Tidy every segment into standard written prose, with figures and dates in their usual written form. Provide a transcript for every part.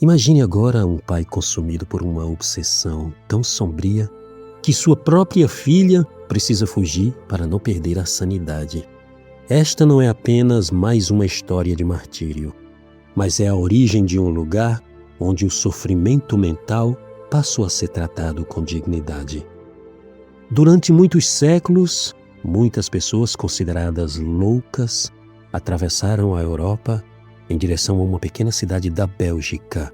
Imagine agora um pai consumido por uma obsessão tão sombria que sua própria filha precisa fugir para não perder a sanidade. Esta não é apenas mais uma história de martírio, mas é a origem de um lugar onde o sofrimento mental passou a ser tratado com dignidade. Durante muitos séculos, muitas pessoas consideradas loucas atravessaram a Europa em direção a uma pequena cidade da Bélgica,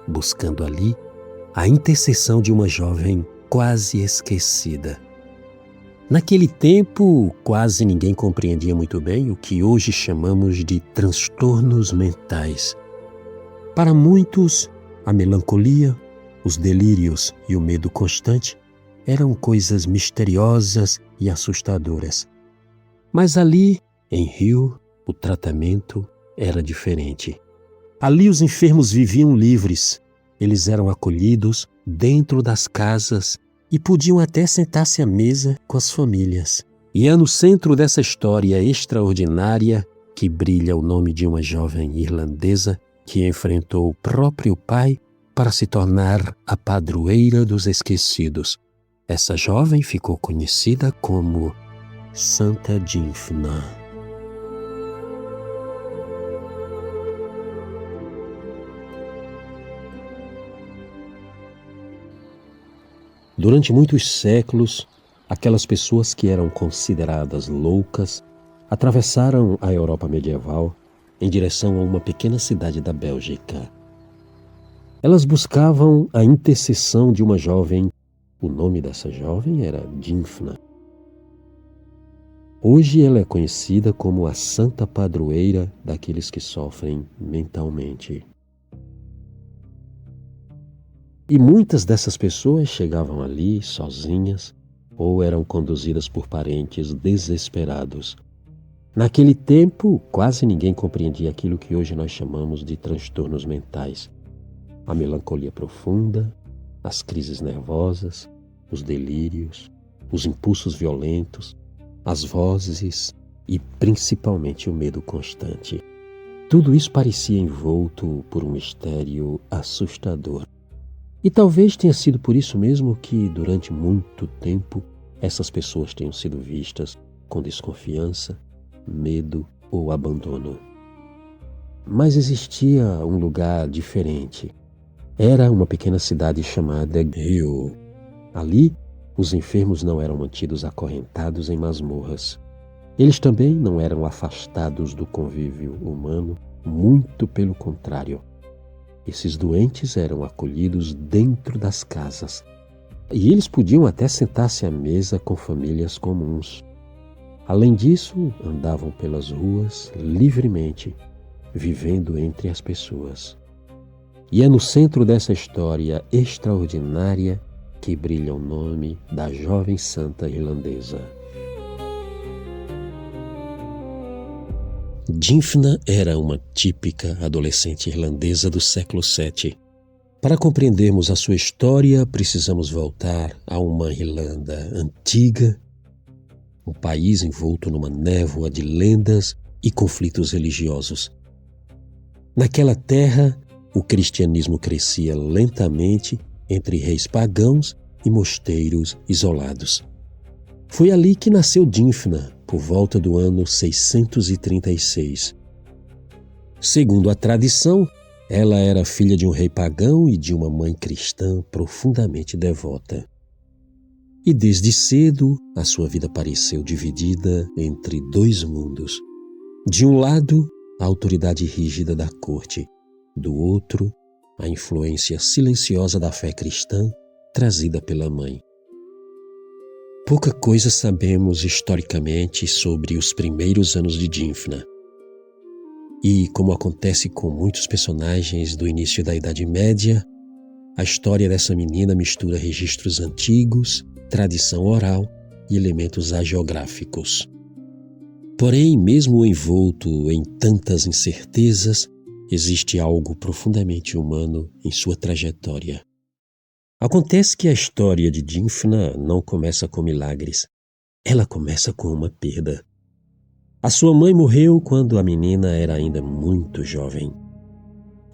buscando ali a intercessão de uma jovem quase esquecida. Naquele tempo, quase ninguém compreendia muito bem o que hoje chamamos de transtornos mentais. Para muitos, a melancolia, os delírios e o medo constante eram coisas misteriosas e assustadoras. Mas ali, em Rio, o tratamento era diferente. Ali os enfermos viviam livres. Eles eram acolhidos dentro das casas e podiam até sentar-se à mesa com as famílias. E é no centro dessa história extraordinária que brilha o nome de uma jovem irlandesa que enfrentou o próprio pai para se tornar a padroeira dos esquecidos. Essa jovem ficou conhecida como Santa Dymphna. Durante muitos séculos, aquelas pessoas que eram consideradas loucas atravessaram a Europa medieval em direção a uma pequena cidade da Bélgica. Elas buscavam a intercessão de uma jovem. O nome dessa jovem era Dymphna. Hoje ela é conhecida como a Santa Padroeira daqueles que sofrem mentalmente. E muitas dessas pessoas chegavam ali sozinhas ou eram conduzidas por parentes desesperados. Naquele tempo, quase ninguém compreendia aquilo que hoje nós chamamos de transtornos mentais. A melancolia profunda, as crises nervosas, os delírios, os impulsos violentos, as vozes e principalmente o medo constante. Tudo isso parecia envolto por um mistério assustador. E talvez tenha sido por isso mesmo que, durante muito tempo, essas pessoas tenham sido vistas com desconfiança, medo ou abandono. Mas existia um lugar diferente. Era uma pequena cidade chamada Rio. Ali, os enfermos não eram mantidos acorrentados em masmorras. Eles também não eram afastados do convívio humano, muito pelo contrário. Esses doentes eram acolhidos dentro das casas e eles podiam até sentar-se à mesa com famílias comuns. Além disso, andavam pelas ruas livremente, vivendo entre as pessoas. E é no centro dessa história extraordinária que brilha o nome da jovem santa irlandesa. Dymphna era uma típica adolescente irlandesa do século VII. Para compreendermos a sua história, precisamos voltar a uma Irlanda antiga, um país envolto numa névoa de lendas e conflitos religiosos. Naquela terra, o cristianismo crescia lentamente entre reis pagãos e mosteiros isolados. Foi ali que nasceu Dymphna, por volta do ano 636. Segundo a tradição, ela era filha de um rei pagão e de uma mãe cristã profundamente devota. E desde cedo, a sua vida pareceu dividida entre dois mundos. De um lado, a autoridade rígida da corte. Do outro, a influência silenciosa da fé cristã trazida pela mãe. Pouca coisa sabemos historicamente sobre os primeiros anos de Dymphna. E, como acontece com muitos personagens do início da Idade Média, a história dessa menina mistura registros antigos, tradição oral e elementos hagiográficos. Porém, mesmo envolto em tantas incertezas, existe algo profundamente humano em sua trajetória. Acontece que a história de Dymphna não começa com milagres. Ela começa com uma perda. A sua mãe morreu quando a menina era ainda muito jovem.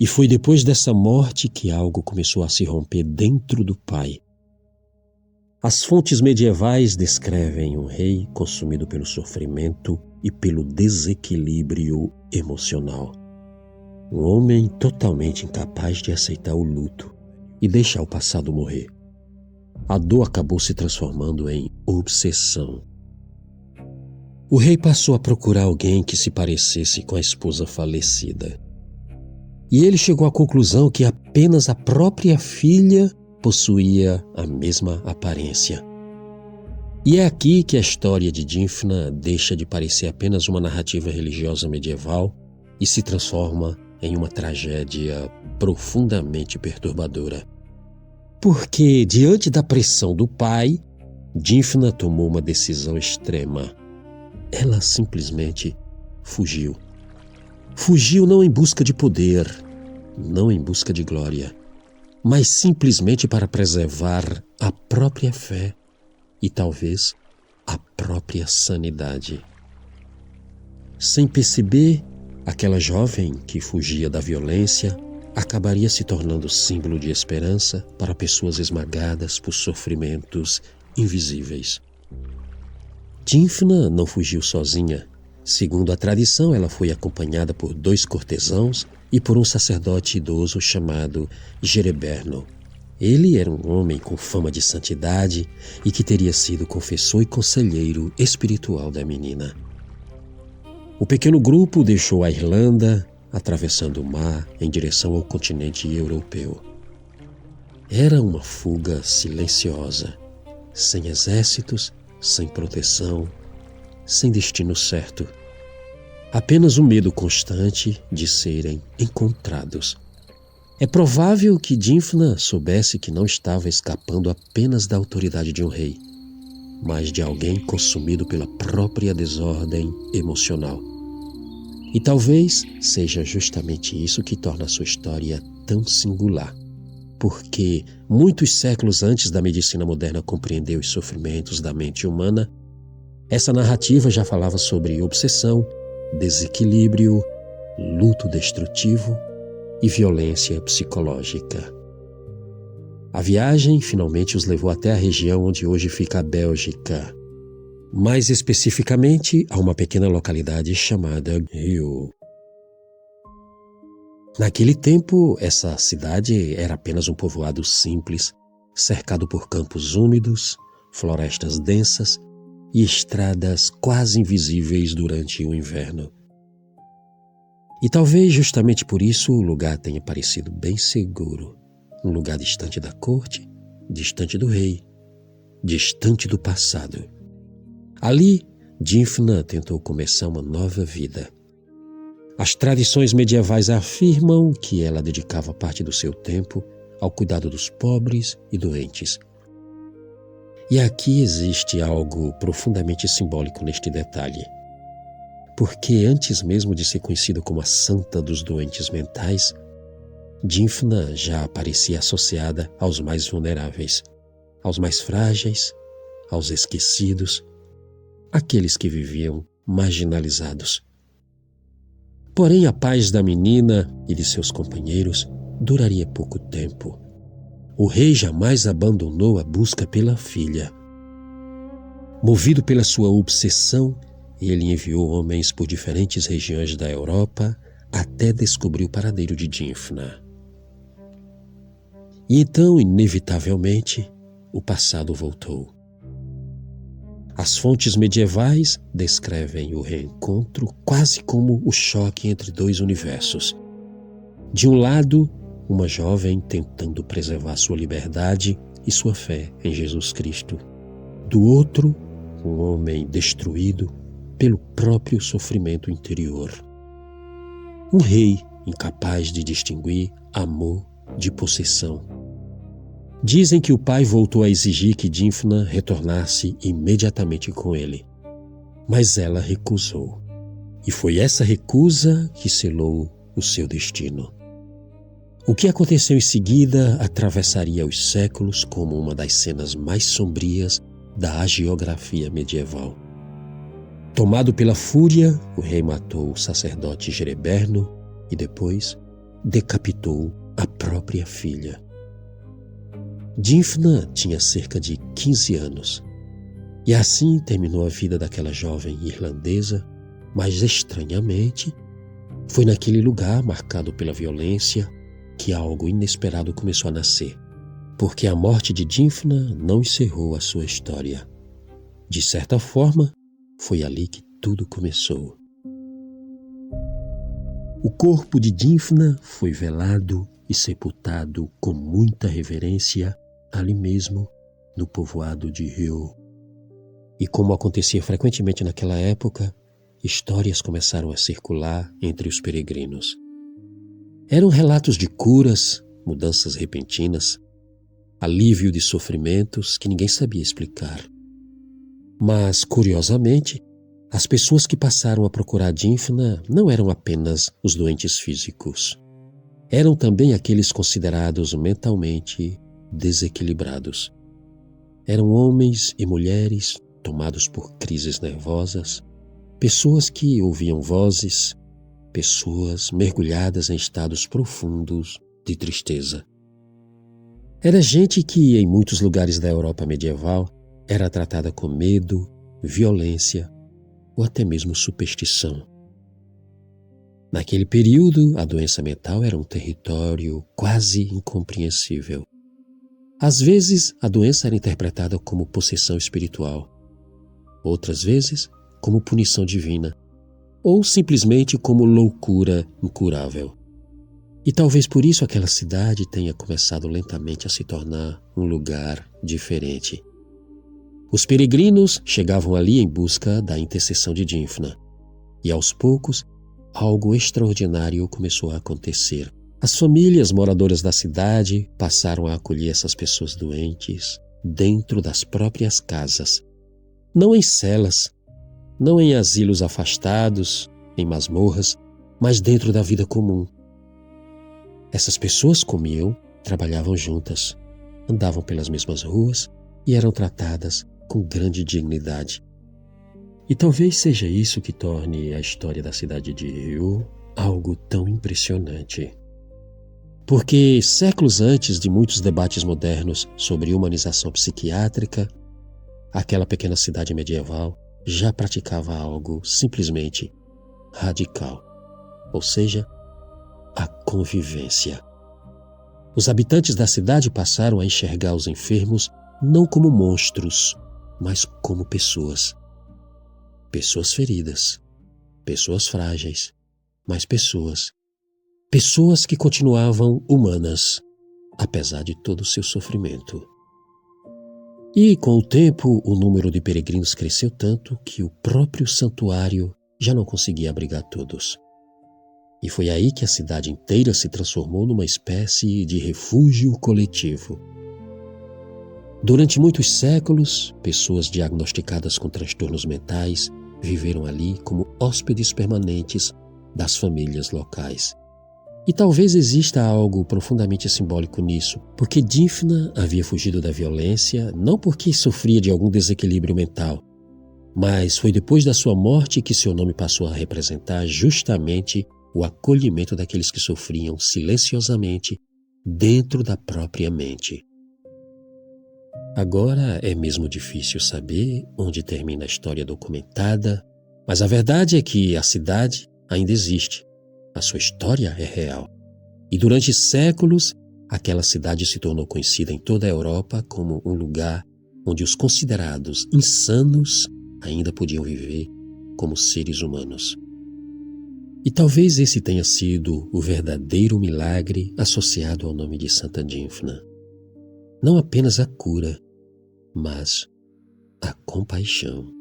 E foi depois dessa morte que algo começou a se romper dentro do pai. As fontes medievais descrevem um rei consumido pelo sofrimento e pelo desequilíbrio emocional. Um homem totalmente incapaz de aceitar o luto e deixar o passado morrer. A dor acabou se transformando em obsessão. O rei passou a procurar alguém que se parecesse com a esposa falecida. E ele chegou à conclusão que apenas a própria filha possuía a mesma aparência. E é aqui que a história de Dymphna deixa de parecer apenas uma narrativa religiosa medieval e se transforma em uma tragédia profundamente perturbadora. Porque, diante da pressão do pai, Dymphna tomou uma decisão extrema. Ela simplesmente fugiu. Fugiu não em busca de poder, não em busca de glória, mas simplesmente para preservar a própria fé e talvez a própria sanidade. Sem perceber, aquela jovem que fugia da violência acabaria se tornando símbolo de esperança para pessoas esmagadas por sofrimentos invisíveis. Dymphna não fugiu sozinha. Segundo a tradição, ela foi acompanhada por 2 cortesãos e por um sacerdote idoso chamado Jereberno. Ele era um homem com fama de santidade e que teria sido confessor e conselheiro espiritual da menina. O pequeno grupo deixou a Irlanda, atravessando o mar em direção ao continente europeu. Era uma fuga silenciosa, sem exércitos, sem proteção, sem destino certo. Apenas o medo constante de serem encontrados. É provável que Dymphna soubesse que não estava escapando apenas da autoridade de um rei, mas de alguém consumido pela própria desordem emocional. E talvez seja justamente isso que torna a sua história tão singular. Porque, muitos séculos antes da medicina moderna compreender os sofrimentos da mente humana, essa narrativa já falava sobre obsessão, desequilíbrio, luto destrutivo e violência psicológica. A viagem finalmente os levou até a região onde hoje fica a Bélgica, mais especificamente a uma pequena localidade chamada Rio. Naquele tempo, essa cidade era apenas um povoado simples, cercado por campos úmidos, florestas densas e estradas quase invisíveis durante o inverno. E talvez justamente por isso o lugar tenha parecido bem seguro. Um lugar distante da corte, distante do rei, distante do passado. Ali, Dymphna tentou começar uma nova vida. As tradições medievais afirmam que ela dedicava parte do seu tempo ao cuidado dos pobres e doentes. E aqui existe algo profundamente simbólico neste detalhe. Porque antes mesmo de ser conhecida como a santa dos doentes mentais, Dymphna já aparecia associada aos mais vulneráveis, aos mais frágeis, aos esquecidos, aqueles que viviam marginalizados. Porém, a paz da menina e de seus companheiros duraria pouco tempo. O rei jamais abandonou a busca pela filha. Movido pela sua obsessão, ele enviou homens por diferentes regiões da Europa até descobrir o paradeiro de Dymphna. E então, inevitavelmente, o passado voltou. As fontes medievais descrevem o reencontro quase como o choque entre 2 universos. De um lado, uma jovem tentando preservar sua liberdade e sua fé em Jesus Cristo. Do outro, um homem destruído pelo próprio sofrimento interior. Um rei incapaz de distinguir amor de possessão. Dizem que o pai voltou a exigir que Dymphna retornasse imediatamente com ele, mas ela recusou. E foi essa recusa que selou o seu destino. O que aconteceu em seguida atravessaria os séculos como uma das cenas mais sombrias da hagiografia medieval. Tomado pela fúria, o rei matou o sacerdote Jereberno e depois decapitou a própria filha. Dymphna tinha cerca de 15 anos e assim terminou a vida daquela jovem irlandesa, mas estranhamente foi naquele lugar marcado pela violência que algo inesperado começou a nascer, porque a morte de Dymphna não encerrou a sua história. De certa forma, foi ali que tudo começou. O corpo de Dymphna foi velado e sepultado com muita reverência ali mesmo no povoado de Rio. E como acontecia frequentemente naquela época, histórias começaram a circular entre os peregrinos. Eram relatos de curas, mudanças repentinas, alívio de sofrimentos que ninguém sabia explicar. Mas, curiosamente, as pessoas que passaram a procurar Dymphna não eram apenas os doentes físicos. Eram também aqueles considerados mentalmente desequilibrados. Eram homens e mulheres tomados por crises nervosas, pessoas que ouviam vozes, pessoas mergulhadas em estados profundos de tristeza. Era gente que, em muitos lugares da Europa medieval, era tratada com medo, violência ou até mesmo superstição. Naquele período, a doença mental era um território quase incompreensível. Às vezes, a doença era interpretada como possessão espiritual, outras vezes, como punição divina, ou simplesmente como loucura incurável. E talvez por isso aquela cidade tenha começado lentamente a se tornar um lugar diferente. Os peregrinos chegavam ali em busca da intercessão de Dymphna, e aos poucos, algo extraordinário começou a acontecer. As famílias moradoras da cidade passaram a acolher essas pessoas doentes dentro das próprias casas, não em celas, não em asilos afastados, em masmorras, mas dentro da vida comum. Essas pessoas comiam, trabalhavam juntas, andavam pelas mesmas ruas e eram tratadas com grande dignidade. E talvez seja isso que torne a história da cidade de Rio algo tão impressionante. Porque séculos antes de muitos debates modernos sobre humanização psiquiátrica, aquela pequena cidade medieval já praticava algo simplesmente radical, ou seja, a convivência. Os habitantes da cidade passaram a enxergar os enfermos não como monstros, mas como pessoas. Pessoas feridas, pessoas frágeis, mas pessoas que continuavam humanas, apesar de todo o seu sofrimento. E, com o tempo, o número de peregrinos cresceu tanto que o próprio santuário já não conseguia abrigar todos. E foi aí que a cidade inteira se transformou numa espécie de refúgio coletivo. Durante muitos séculos, pessoas diagnosticadas com transtornos mentais viveram ali como hóspedes permanentes das famílias locais. E talvez exista algo profundamente simbólico nisso, porque Dymphna havia fugido da violência não porque sofria de algum desequilíbrio mental, mas foi depois da sua morte que seu nome passou a representar justamente o acolhimento daqueles que sofriam silenciosamente dentro da própria mente. Agora é mesmo difícil saber onde termina a história documentada, mas a verdade é que a cidade ainda existe. A sua história é real. E durante séculos, aquela cidade se tornou conhecida em toda a Europa como um lugar onde os considerados insanos ainda podiam viver como seres humanos. E talvez esse tenha sido o verdadeiro milagre associado ao nome de Santa Dymphna. Não apenas a cura, mas a compaixão.